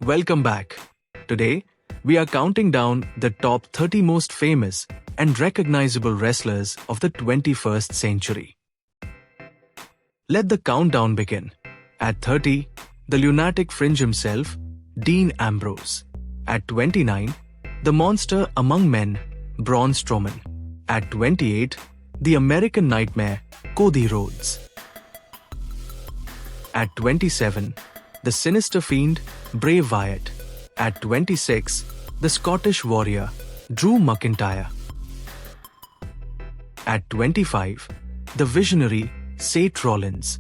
Welcome back. Today, we are counting down the top 30 most famous and recognizable wrestlers of the 21st century. Let the countdown begin. At 30, the lunatic fringe himself, Dean Ambrose. At 29, the monster among men, Braun Strowman. At 28, the American Nightmare, Cody Rhodes. At 27, the sinister fiend, Bray Wyatt. At 26, the Scottish warrior, Drew McIntyre. At 25, the visionary, Seth Rollins.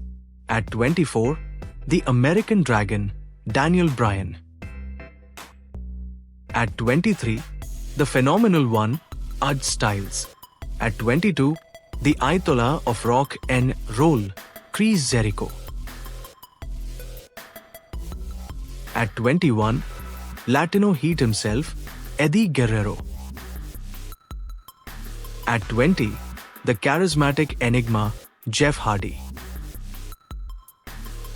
At 24, the American Dragon, Daniel Bryan. At 23, the phenomenal one, AJ Styles. At 22, the Ayatollah of rock and roll, Chris Jericho. At 21, Latino Heat himself, Eddie Guerrero. At 20, the charismatic enigma, Jeff Hardy.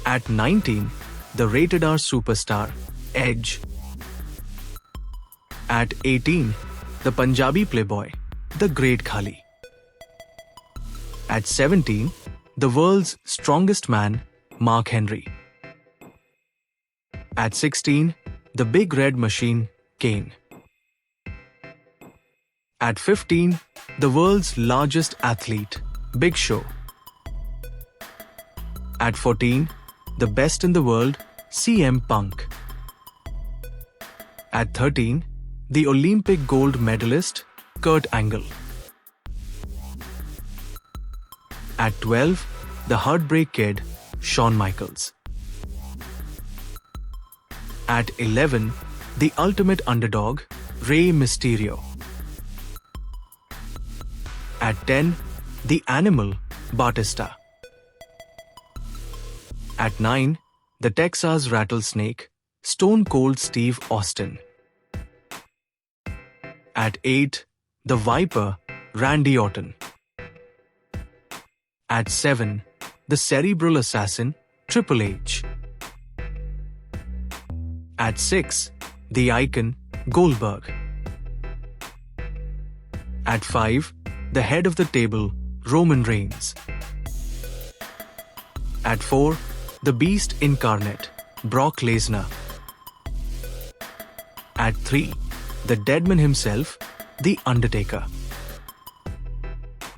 At 19, the rated R superstar, Edge. At 18, the Punjabi playboy, the Great Khali. At 17, the world's strongest man, Mark Henry. At 16, the Big Red Machine, Kane. At 15, the world's largest athlete, Big Show. At 14, the best in the world, CM Punk. At 13, the Olympic gold medalist, Kurt Angle. At 12, the Heartbreak Kid, Shawn Michaels. At 11, the ultimate underdog, Rey Mysterio. At 10, the animal, Batista. At 9, the Texas Rattlesnake, Stone Cold Steve Austin. At 8, the Viper, Randy Orton. At 7, the Cerebral Assassin, Triple H. At 6, the Icon, Goldberg. At 5, the head of the table, Roman Reigns. At 4, the Beast Incarnate, Brock Lesnar. At 3, the Deadman himself, The Undertaker.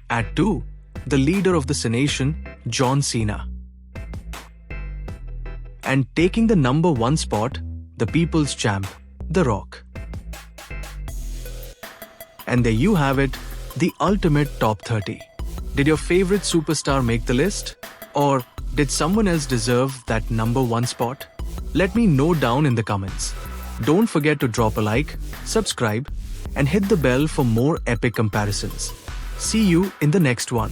At 2, the leader of the Cenation, John Cena. And taking the number 1 spot, the People's Champ, The Rock. And there you have it, the ultimate top 30. Did your favorite superstar make the list? Or did someone else deserve that number 1 spot? Let me know down in the comments. Don't forget to drop a like, subscribe, and hit the bell for more epic comparisons. See you in the next one.